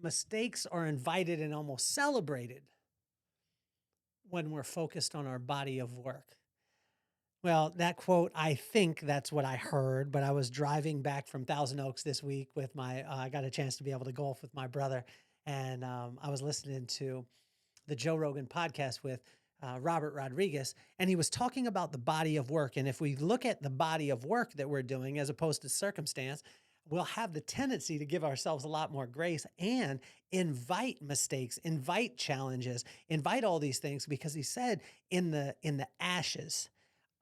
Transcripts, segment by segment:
mistakes are invited and almost celebrated when we're focused on our body of work. Well, that quote, I think that's what I heard, but I was driving back from Thousand Oaks this week with I got a chance to be able to golf with my brother. And I was listening to the Joe Rogan podcast with Robert Rodriguez, and he was talking about the body of work. And if we look at the body of work that we're doing as opposed to circumstance, we'll have the tendency to give ourselves a lot more grace and invite mistakes, invite challenges, invite all these things, because he said in the ashes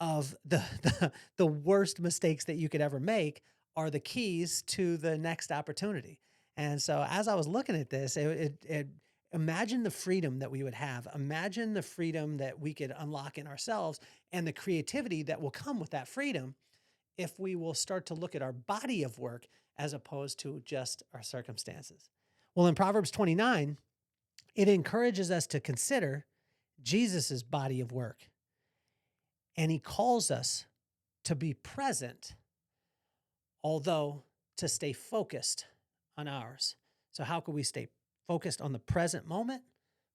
of the worst mistakes that you could ever make are the keys to the next opportunity. And so as I was looking at this, imagine the freedom that we would have. Imagine the freedom that we could unlock in ourselves and the creativity that will come with that freedom if we will start to look at our body of work as opposed to just our circumstances. Well, in Proverbs 29, it encourages us to consider Jesus's body of work. And he calls us to be present, although to stay focused on ours. So how can we stay focused on the present moment,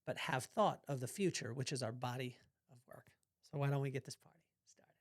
but have thought of the future, which is our body of work? So why don't we get this party started?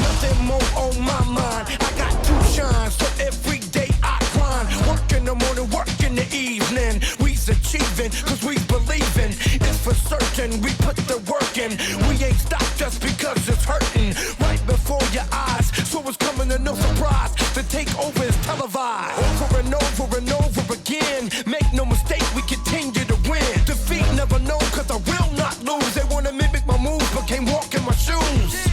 Nothing more on my mind. I got to shine, so every day I grind. Work in the morning, work in the evening. We's achieving, cause we believing. It's for certain, we put the work in. We ain't stopped just because it's hurting. Right before your eyes, so it's coming to no surprise. The takeover is televised. Over and over and over again. Make no mistake, we continue to win. Defeat never known, cause I will not lose. They wanna mimic my moves, but can't walk in my shoes.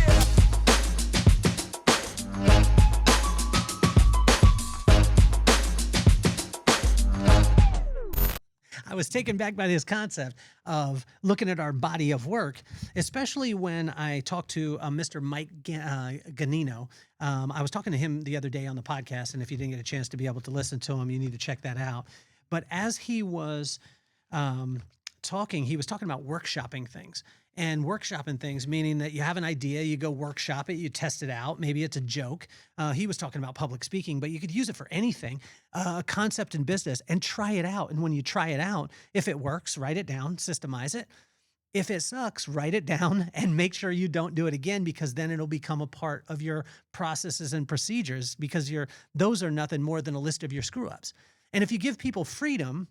I was taken back by this concept of looking at our body of work, especially when I talked to Mr. Mike Ganino. I was talking to him the other day on the podcast, and if you didn't get a chance to be able to listen to him, you need to check that out. But as he was talking, he was talking about workshopping things. And workshopping things, meaning that you have an idea, you go workshop it, you test it out. Maybe it's a joke. He was talking about public speaking, but you could use it for anything, a concept in business, and try it out. And when you try it out, if it works, write it down, systemize it. If it sucks, write it down and make sure you don't do it again, because then it'll become a part of your processes and procedures, because those are nothing more than a list of your screw ups. And if you give people freedom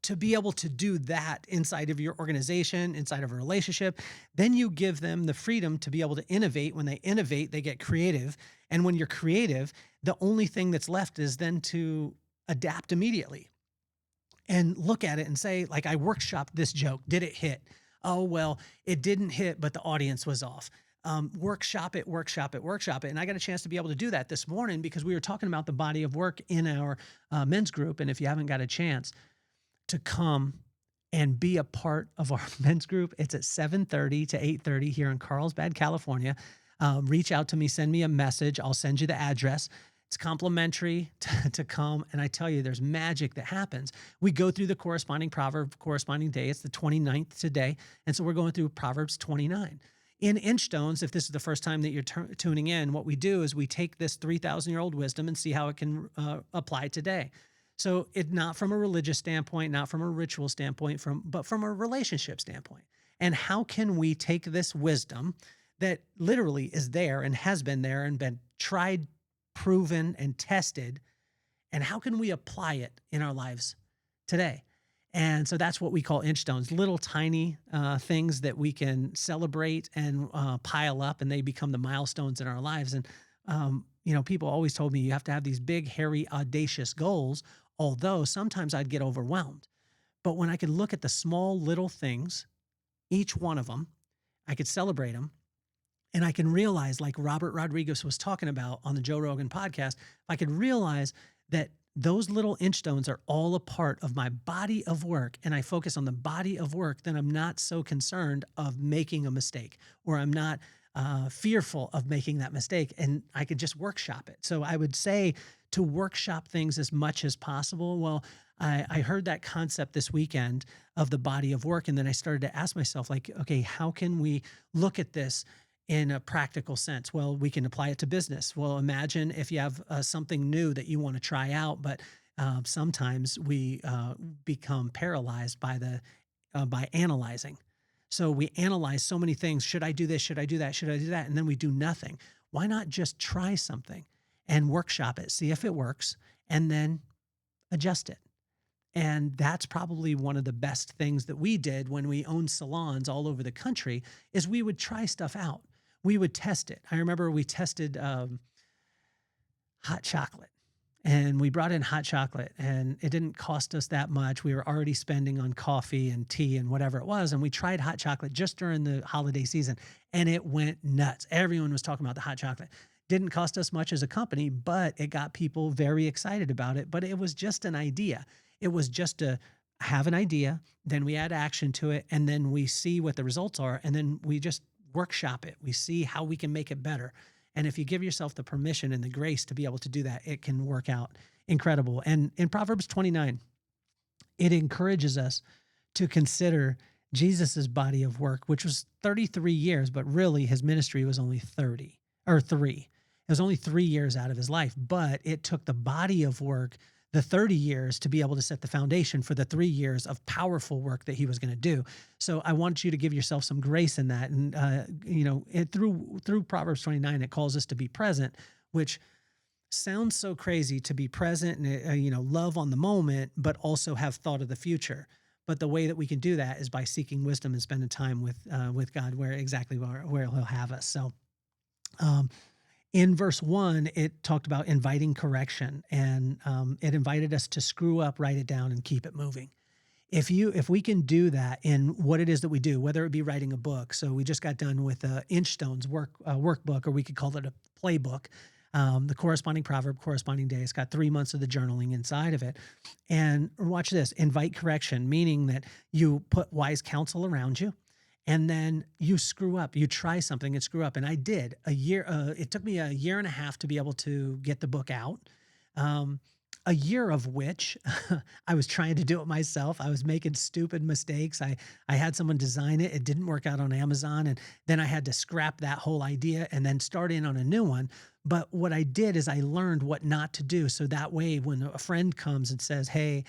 to be able to do that inside of your organization, inside of a relationship, then you give them the freedom to be able to innovate. When they innovate, they get creative. And when you're creative, the only thing that's left is then to adapt immediately and look at it and say, like, I workshopped this joke. Did it hit? Oh, well, it didn't hit, but the audience was off. Workshop it. And I got a chance to be able to do that this morning because we were talking about the body of work in our men's group. And if you haven't got a chance to come and be a part of our men's group, it's at 7:30 to 8:30 here in Carlsbad, California. Reach out to me, send me a message. I'll send you the address. It's complimentary to come. And I tell you, there's magic that happens. We go through the corresponding proverb, corresponding day. It's the 29th today. And so we're going through Proverbs 29. In Inchstones, if this is the first time that you're tuning in, what we do is we take this 3,000-year-old wisdom and see how it can apply today. So it not from a religious standpoint, not from a ritual standpoint, but from a relationship standpoint. And how can we take this wisdom that literally is there and has been there and been tried, proven, and tested, and how can we apply it in our lives today? And so that's what we call Inchstones, little tiny things that we can celebrate and pile up, and they become the milestones in our lives. And, people always told me you have to have these big, hairy, audacious goals, although sometimes I'd get overwhelmed. But when I could look at the small little things, each one of them, I could celebrate them. And I can realize, like Robert Rodriguez was talking about on the Joe Rogan podcast, if I could realize that those little Inchstones are all a part of my body of work, and I focus on the body of work, then I'm not so concerned of making a mistake, or I'm not fearful of making that mistake, and I could just workshop it. So I would say to workshop things as much as possible. Well, I heard that concept this weekend of the body of work. And then I started to ask myself, like, okay, how can we look at this in a practical sense? Well, we can apply it to business. Well, imagine if you have something new that you want to try out, but sometimes we become paralyzed by by analyzing. So we analyze so many things. Should I do this? Should I do that? Should I do that? And then we do nothing. Why not just try something and workshop it, see if it works, and then adjust it? And that's probably one of the best things that we did when we owned salons all over the country is we would try stuff out. We would test it. I remember we tested hot chocolate, and we brought in hot chocolate, and it didn't cost us that much. We were already spending on coffee and tea and whatever it was. And we tried hot chocolate just during the holiday season, and it went nuts. Everyone was talking about the hot chocolate. Didn't cost us much as a company, but it got people very excited about it. But it was just an idea. It was just to have an idea, then we add action to it, and then we see what the results are, and then we just workshop it. We see how we can make it better. And if you give yourself the permission and the grace to be able to do that, it can work out incredible. And in Proverbs 29, it encourages us to consider Jesus's body of work, which was 33 years, but really his ministry was only 30 or 3. It was only 3 years out of his life, but it took the body of work the 30 years to be able to set the foundation for the 3 years of powerful work that he was going to do. So I want you to give yourself some grace in that. And, through Proverbs 29, it calls us to be present, which sounds so crazy, to be present and, love on the moment, but also have thought of the future. But the way that we can do that is by seeking wisdom and spending time with God, where he'll have us. So, in verse 1, it talked about inviting correction, and it invited us to screw up, write it down, and keep it moving. If we can do that in what it is that we do, whether it be writing a book. So we just got done with Inchstones workbook, or we could call it a playbook. The corresponding proverb, corresponding day. It's got 3 months of the journaling inside of it. And watch this: invite correction, meaning that you put wise counsel around you. And then you screw up, you try something and screw up. And I did it took me a year and a half to be able to get the book out. A year of which I was trying to do it myself. I was making stupid mistakes. I had someone design it. It didn't work out on Amazon. And then I had to scrap that whole idea and then start in on a new one. But what I did is I learned what not to do. So that way, when a friend comes and says, hey,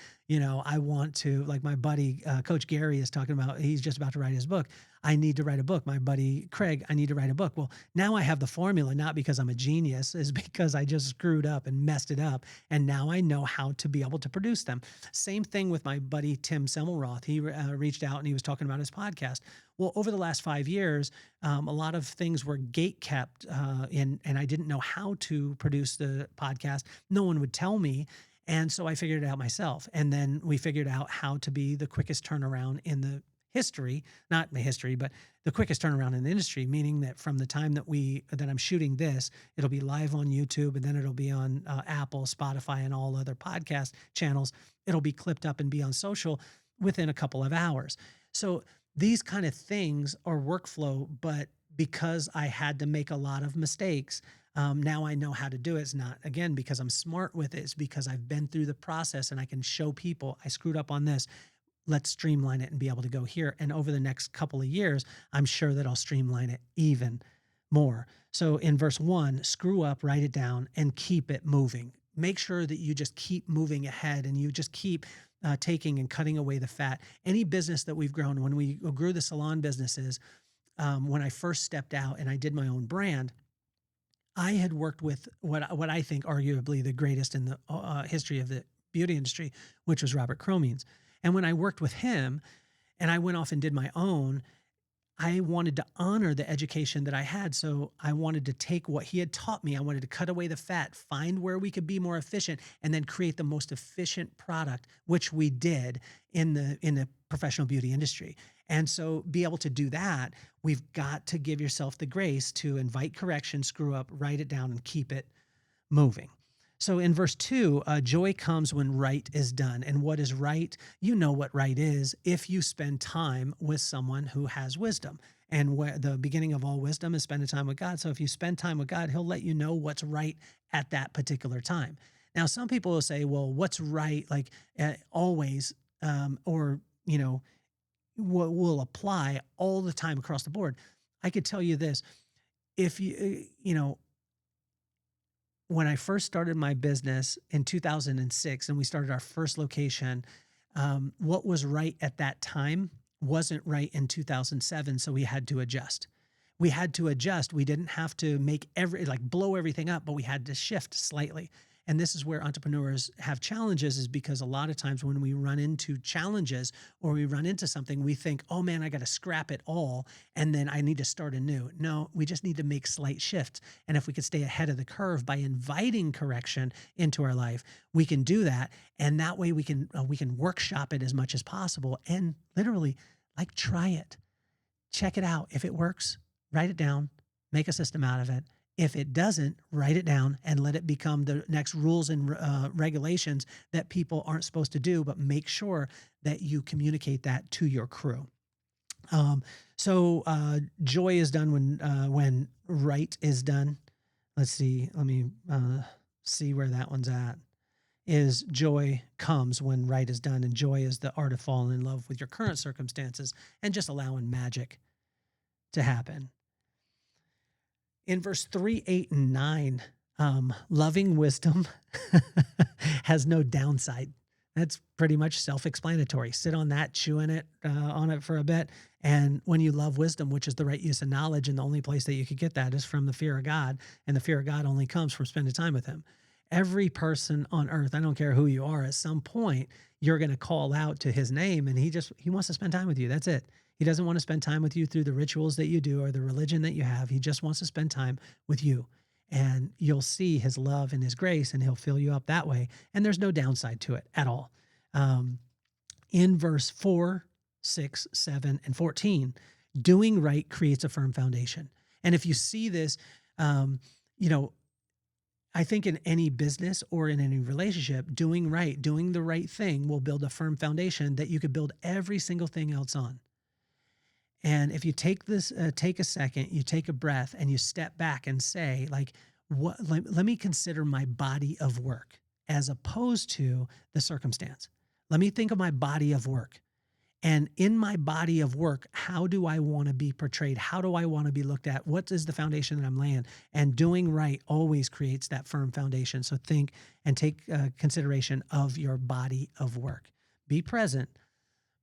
I want to, like my buddy, Coach Gary is talking about, he's just about to write his book. I need to write a book. My buddy, Craig, I need to write a book. Well, now I have the formula, not because I'm a genius, is because I just screwed up and messed it up. And now I know how to be able to produce them. Same thing with my buddy, Tim Semmelroth. He reached out and he was talking about his podcast. Well, over the last 5 years, a lot of things were gate kept, and I didn't know how to produce the podcast. No one would tell me. And so I figured it out myself. And then we figured out how to be the quickest turnaround in the history, not the history, but the quickest turnaround in the industry, meaning that from the time that I'm shooting this, it'll be live on YouTube, and then it'll be on Apple, Spotify, and all other podcast channels. It'll be clipped up and be on social within a couple of hours. So these kind of things are workflow, but because I had to make a lot of mistakes, now I know how to do it. It's not, again, because I'm smart with it. It's because I've been through the process and I can show people I screwed up on this. Let's streamline it and be able to go here. And over the next couple of years, I'm sure that I'll streamline it even more. So in verse 1, screw up, write it down, and keep it moving. Make sure that you just keep moving ahead and you just keep taking and cutting away the fat. Any business that we've grown, when we grew the salon businesses, when I first stepped out and I did my own brand, I had worked with what I think arguably the greatest in the history of the beauty industry, which was Robert Cromeans. And when I worked with him and I went off and did my own, I wanted to honor the education that I had. So I wanted to take what he had taught me. I wanted to cut away the fat, find where we could be more efficient, and then create the most efficient product, which we did in the professional beauty industry. And so be able to do that, we've got to give yourself the grace to invite correction, screw up, write it down, and keep it moving. So in verse 2, joy comes when right is done. And what is right? You know what right is if you spend time with someone who has wisdom. And the beginning of all wisdom is spending time with God. So if you spend time with God, he'll let you know what's right at that particular time. Now, some people will say, well, what's right? Like always, or, what will apply all the time across the board. I could tell you this. If when I first started my business in 2006 and we started our first location, what was right at that time wasn't right in 2007. So we had to adjust. We had to adjust. We didn't have to make like blow everything up, but we had to shift slightly. And this is where entrepreneurs have challenges, is because a lot of times when we run into challenges or we run into something, we think, oh man, I got to scrap it all and then I need to start anew. No, we just need to make slight shifts. And if we could stay ahead of the curve by inviting correction into our life, we can do that. And that way we can workshop it as much as possible and literally like try it, check it out. If it works, write it down, make a system out of it. If it doesn't, write it down and let it become the next rules and regulations that people aren't supposed to do, but make sure that you communicate that to your crew. Joy is done when right is done. Let's see. Let me see where that one's at. Is joy comes when right is done, and joy is the art of falling in love with your current circumstances and just allowing magic to happen. In verse 3, 8, and 9, loving wisdom has no downside. That's pretty much self-explanatory. Sit on that, chew on it for a bit. And when you love wisdom, which is the right use of knowledge, and the only place that you could get that is from the fear of God. And the fear of God only comes from spending time with him. Every person on earth, I don't care who you are, at some point, you're going to call out to his name, and he wants to spend time with you. That's it. He doesn't want to spend time with you through the rituals that you do or the religion that you have. He just wants to spend time with you. And you'll see his love and his grace, and he'll fill you up that way. And there's no downside to it at all. In verse 4, 6, 7, and 14, doing right creates a firm foundation. And if you see this, I think in any business or in any relationship, doing right, doing the right thing will build a firm foundation that you could build every single thing else on. And if you take a second, you take a breath and you step back and say, like, let me consider my body of work as opposed to the circumstance. Let me think of my body of work. And in my body of work, how do I want to be portrayed? How do I want to be looked at? What is the foundation that I'm laying? And doing right always creates that firm foundation. So think and take consideration of your body of work. Be present,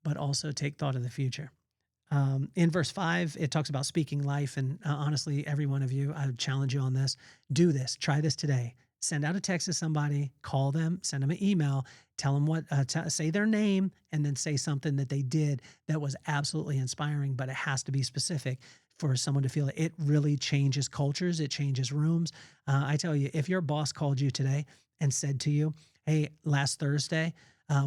but also take thought of the future. In verse 5, it talks about speaking life. And honestly, every one of you, I would challenge you on this. Do this. Try this today. Send out a text to somebody, call them, send them an email, tell them say their name, and then say something that they did that was absolutely inspiring, but it has to be specific for someone to feel it. It really changes cultures. It changes rooms. I tell you, if your boss called you today and said to you, hey, last Thursday,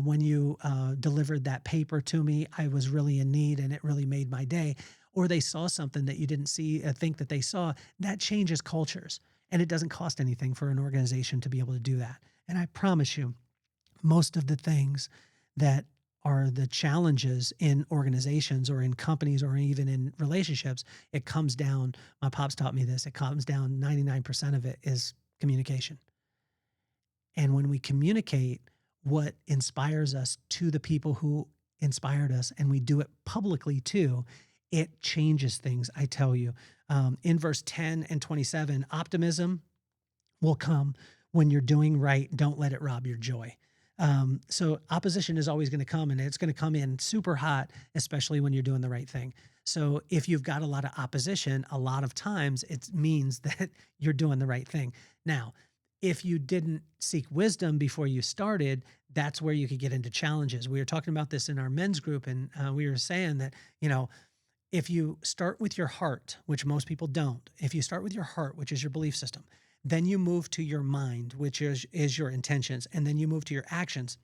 when you delivered that paper to me, I was really in need and it really made my day. Or they saw something that you didn't think that they saw, that changes cultures. And it doesn't cost anything for an organization to be able to do that. And I promise you, most of the things that are the challenges in organizations or in companies or even in relationships, it comes down, my pops taught me this, it comes down 99% of it is communication. And when we communicate what inspires us to the people who inspired us, and we do it publicly too, it changes things, I tell you. In verse 10 and 27, optimism will come when you're doing right. Don't let it rob your joy. So opposition is always going to come, and it's going to come in super hot, especially when you're doing the right thing. So if you've got a lot of opposition, a lot of times it means that you're doing the right thing. Now, if you didn't seek wisdom before you started, that's where you could get into challenges. We were talking about this in our men's group, and we were saying that, if you start with your heart, which most people don't, if you start with your heart, which is your belief system, then you move to your mind, which is your intentions, and then you move to your actions,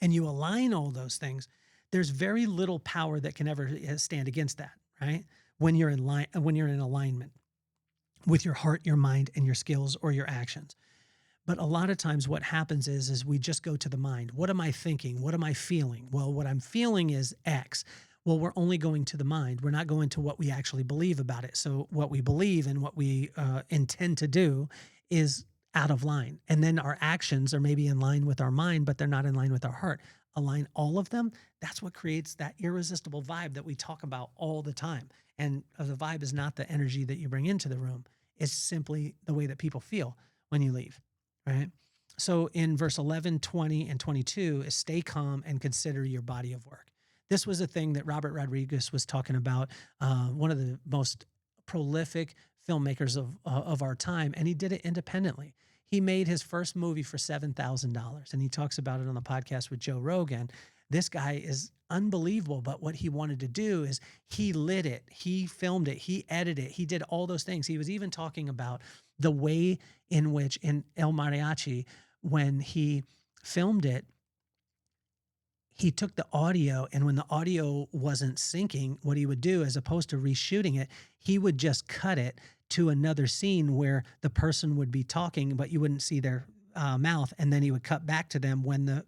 and you align all those things, there's very little power that can ever stand against that, right? When you're in alignment with your heart, your mind, and your skills or your actions. But a lot of times what happens is we just go to the mind. What am I thinking? What am I feeling? Well, what I'm feeling is X. Well, we're only going to the mind. We're not going to what we actually believe about it. So what we believe and what we intend to do is out of line. And then our actions are maybe in line with our mind, but they're not in line with our heart. Align all of them. That's what creates that irresistible vibe that we talk about all the time. And the vibe is not the energy that you bring into the room. It's simply the way that people feel when you leave, right? So in verse 11, 20, and 22 is stay calm and consider your body of work. This was a thing that Robert Rodriguez was talking about, one of the most prolific filmmakers of our time, and he did it independently. He made his first movie for $7,000, and he talks about it on the podcast with Joe Rogan. This guy is unbelievable, but what he wanted to do is he lit it, he filmed it, he edited it, he did all those things. He was even talking about the way in which in El Mariachi, when he filmed it, he took the audio, and when the audio wasn't syncing, what he would do, as opposed to reshooting it, he would just cut it to another scene where the person would be talking, but you wouldn't see their mouth, and then he would cut back to them when the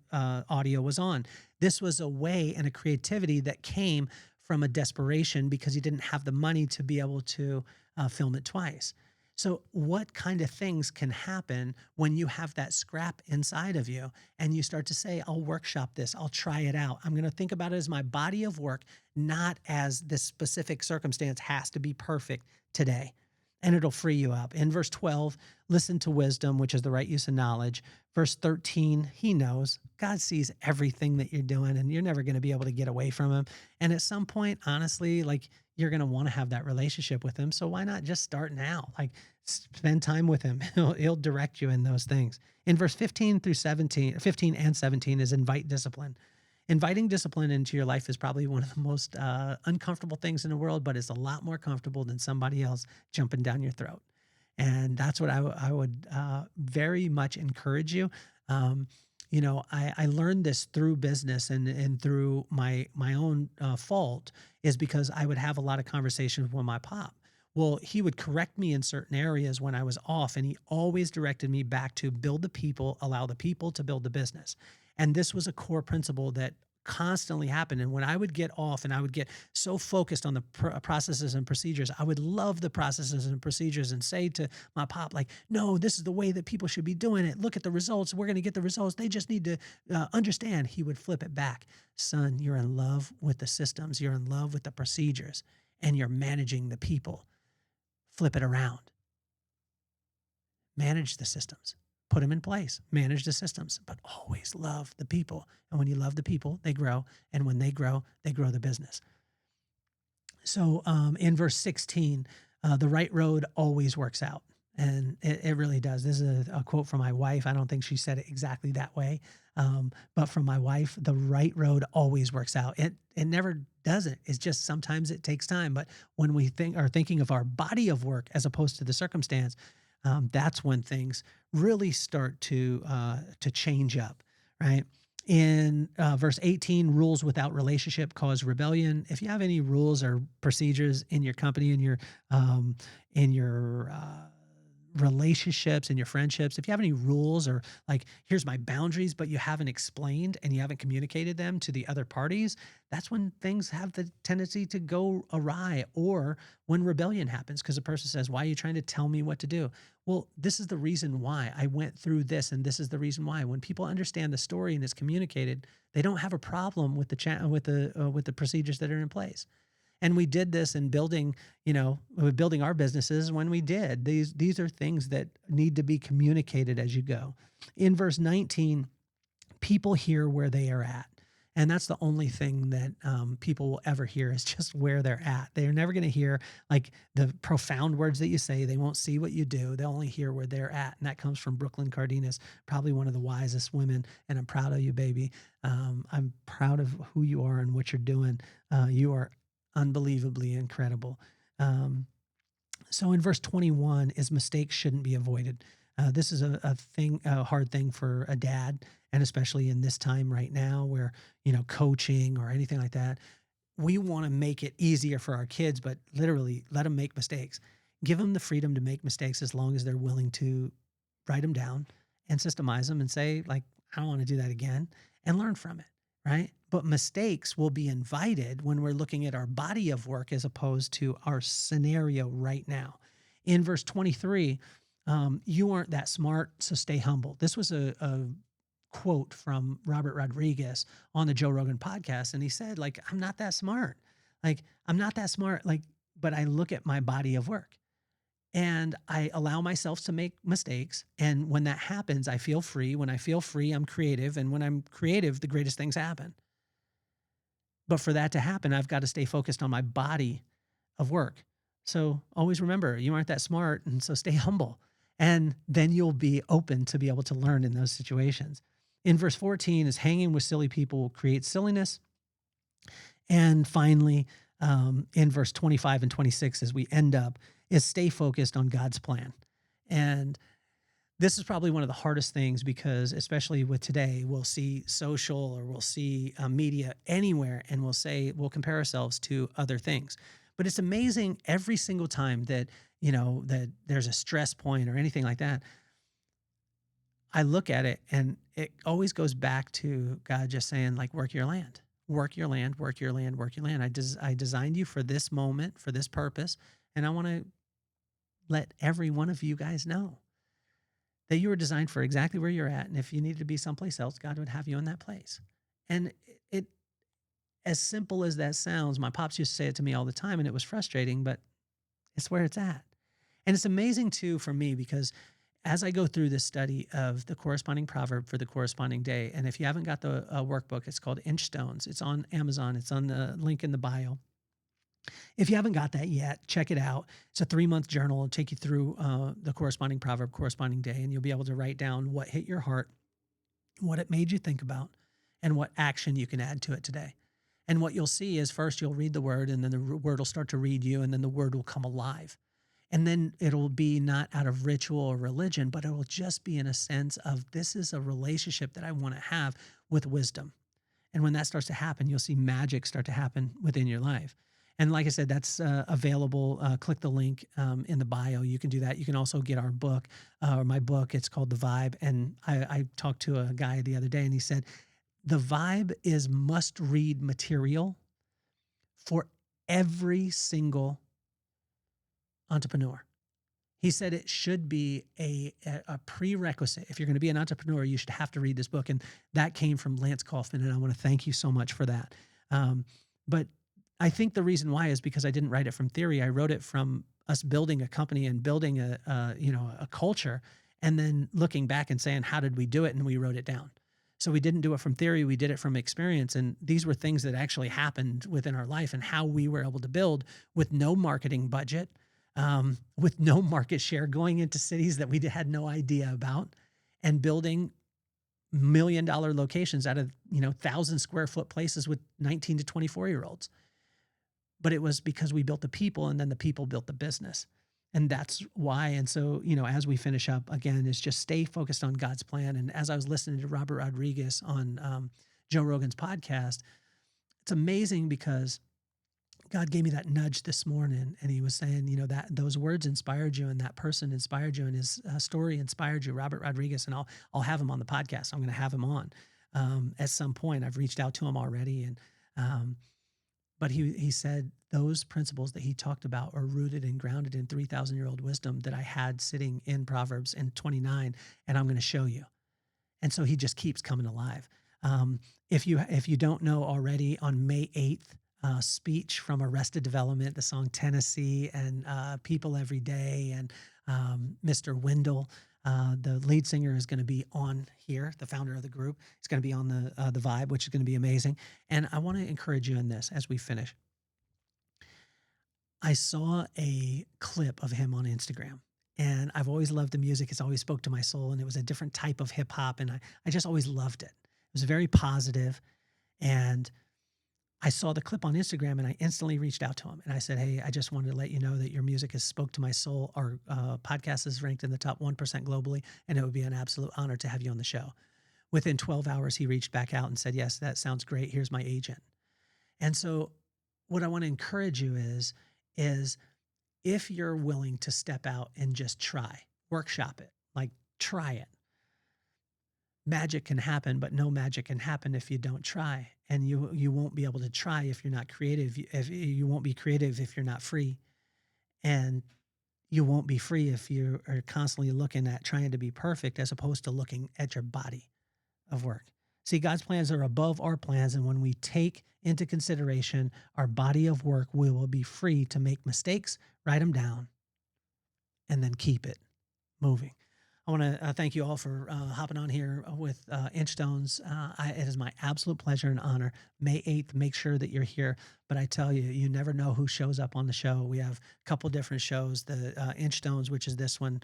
audio was on. This was a way and a creativity that came from a desperation because he didn't have the money to be able to film it twice. So what kind of things can happen when you have that scrap inside of you and you start to say, I'll workshop this, I'll try it out. I'm going to think about it as my body of work, not as this specific circumstance has to be perfect today. And it'll free you up. In verse 12, listen to wisdom, which is the right use of knowledge. Verse 13, he knows. God sees everything that you're doing, and you're never going to be able to get away from him. And at some point, honestly, like, you're going to want to have that relationship with him. So why not just start now? Like, spend time with him. He'll direct you in those things. In verse 15 through 17, 15 and 17 is invite discipline. Inviting discipline into your life is probably one of the most uncomfortable things in the world, but it's a lot more comfortable than somebody else jumping down your throat. And that's what I would very much encourage you. I learned this through business and through my own fault, is because I would have a lot of conversations with my pop. Well, he would correct me in certain areas when I was off, and he always directed me back to build the people, allow the people to build the business. And this was a core principle that constantly happened. And when I would get off and I would get so focused on the processes and procedures, I would love the processes and procedures and say to my pop, like, no, this is the way that people should be doing it. Look at the results. We're going to get the results. They just need to understand. He would flip it back. Son, you're in love with the systems. You're in love with the procedures, and you're managing the people. Flip it around. Manage the systems. Put them in place, manage the systems, but always love the people. And when you love the people, they grow. And when they grow the business. So in verse 16, the right road always works out. And it really does. This is a quote from my wife. I don't think she said it exactly that way. But from my wife, the right road always works out. It never doesn't. It's just sometimes it takes time. But when we are thinking of our body of work as opposed to the circumstance, that's when things really start to change up, right? In verse 18, rules without relationship cause rebellion. If you have any rules or procedures in your company, in your relationships, in your friendships, if you have any rules or like, here's my boundaries, but you haven't explained and you haven't communicated them to the other parties, that's when things have the tendency to go awry, or when rebellion happens because a person says, why are you trying to tell me what to do? Well, this is the reason why I went through this, and this is the reason why. When people understand the story and it's communicated, they don't have a problem with the procedures that are in place. And we did this in building our businesses when we did. These are things that need to be communicated as you go. In verse 19, people hear where they are at. And that's the only thing that people will ever hear, is just where they're at. They're never going to hear like the profound words that you say. They won't see what you do. They'll only hear where they're at. And that comes from Kelly Cardenas, probably one of the wisest women. And I'm proud of you, baby. I'm proud of who you are and what you're doing. You are unbelievably incredible. So in verse 21 is mistakes shouldn't be avoided. This is a hard thing for a dad, and especially in this time right now where, coaching or anything like that, we want to make it easier for our kids, but literally let them make mistakes. Give them the freedom to make mistakes as long as they're willing to write them down and systemize them and say, like, I don't want to do that again, and learn from it, right? But mistakes will be invited when we're looking at our body of work as opposed to our scenario right now. In verse 23, You aren't that smart, so stay humble. This was a quote from Robert Rodriguez on the Joe Rogan podcast. And he said, like, I'm not that smart. Like, I'm not that smart. Like, but I look at my body of work and I allow myself to make mistakes. And when that happens, I feel free. When I feel free, I'm creative. And when I'm creative, the greatest things happen. But for that to happen, I've got to stay focused on my body of work. So always remember, you aren't that smart. And so stay humble. And then you'll be open to be able to learn in those situations. In verse 14 is hanging with silly people creates silliness. And finally, in verse 25 and 26, as we end up, is stay focused on God's plan. And this is probably one of the hardest things because, especially with today, we'll see social or we'll see media anywhere and we'll compare ourselves to other things. But it's amazing every single time that, that there's a stress point or anything like that. I look at it and it always goes back to God just saying, like, work your land, work your land, work your land, work your land. I designed you for this moment, for this purpose. And I want to let every one of you guys know that you were designed for exactly where you're at. And if you needed to be someplace else, God would have you in that place. And it as simple as that sounds, my pops used to say it to me all the time, and it was frustrating, but it's where it's at. And it's amazing too for me because as I go through this study of the corresponding proverb for the corresponding day, and if you haven't got the workbook, it's called Inchstones. It's on Amazon. It's on the link in the bio. If you haven't got that yet, check it out. It's a 3-month journal. It'll take you through the corresponding proverb, corresponding day, and you'll be able to write down what hit your heart, what it made you think about, and what action you can add to it today. And what you'll see is first you'll read the word, and then the word will start to read you, and then the word will come alive. And then it'll be not out of ritual or religion, but it will just be in a sense of this is a relationship that I want to have with wisdom. And when that starts to happen, you'll see magic start to happen within your life. And like I said, that's available. Click the link in the bio. You can do that. You can also get our book, or my book. It's called The Vibe. And I talked to a guy the other day, and he said, The Vibe is must-read material for every single entrepreneur. He said it should be a prerequisite. If you're going to be an entrepreneur, you should have to read this book. And that came from Lance Kaufman, and I want to thank you so much for that. But I think the reason why is because I didn't write it from theory. I wrote it from us building a company and building a culture, and then looking back and saying, how did we do it? And we wrote it down. So we didn't do it from theory. We did it from experience. And these were things that actually happened within our life and how we were able to build with no marketing budget, with no market share, going into cities that we had no idea about, and building $1 million locations out of 1,000 square foot places with 19 to 24-year-olds. But it was because we built the people, and then the people built the business. And that's why. And so, as we finish up again, is just stay focused on God's plan. And as I was listening to Robert Rodriguez on Joe Rogan's podcast, it's amazing because God gave me that nudge this morning, and he was saying, that those words inspired you, and that person inspired you, and his story inspired you, Robert Rodriguez. And I'll have him on the podcast. I'm going to have him on at some point. I've reached out to him already, and but he said those principles that he talked about are rooted and grounded in 3,000-year-old wisdom that I had sitting in Proverbs in 29, and I'm going to show you. And so he just keeps coming alive. If you don't know already, on May 8th, speech from Arrested Development, the song Tennessee, and People Every Day, and Mr. Wendell, the lead singer, is going to be on here, the founder of the group. He's going to be on the Vibe, which is going to be amazing. And I want to encourage you in this as we finish. I saw a clip of him on Instagram, and I've always loved the music. It's always spoke to my soul, and it was a different type of hip hop, and I just always loved it. It was very positive, and I saw the clip on Instagram, and I instantly reached out to him, and I said, hey, I just wanted to let you know that your music has spoke to my soul. Our podcast is ranked in the top 1% globally, and it would be an absolute honor to have you on the show. Within 12 hours, he reached back out and said, yes, that sounds great. Here's my agent. And so what I want to encourage you is if you're willing to step out and just try, workshop it, like try it. Magic can happen, but no magic can happen if you don't try. And you won't be able to try if you're not creative. If you won't be creative if you're not free. And you won't be free if you are constantly looking at trying to be perfect as opposed to looking at your body of work. See, God's plans are above our plans. And when we take into consideration our body of work, we will be free to make mistakes, write them down, and then keep it moving. I want to thank you all for hopping on here with Inchstones. It is my absolute pleasure and honor. May 8th, make sure that you're here. But I tell you, you never know who shows up on the show. We have a couple different shows. The Inchstones, which is this one,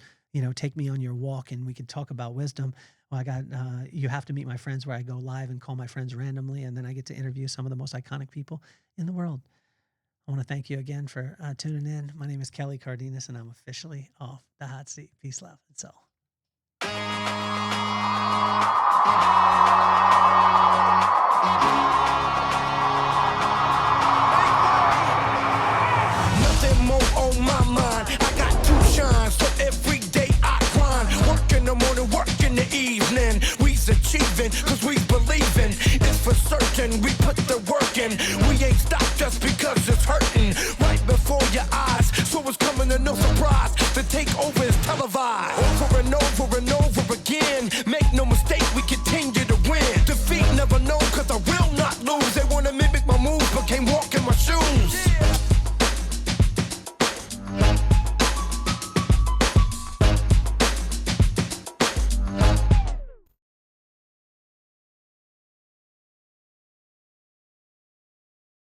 take me on your walk, and we can talk about wisdom. Well, I got You Have to Meet My Friends, where I go live and call my friends randomly, and then I get to interview some of the most iconic people in the world. I want to thank you again for tuning in. My name is Kelly Cardenas, and I'm officially off the hot seat. Peace, love, and soul. Nothing more on my mind. I got to shine, so every day I grind. Work in the morning, work in the evening. We's achieving, cause we believing. It's for certain, we put the work in. We ain't stopped just because it's hurting. Right before your eyes, so it's coming to no surprise. The takeover is televised. Over and over and over.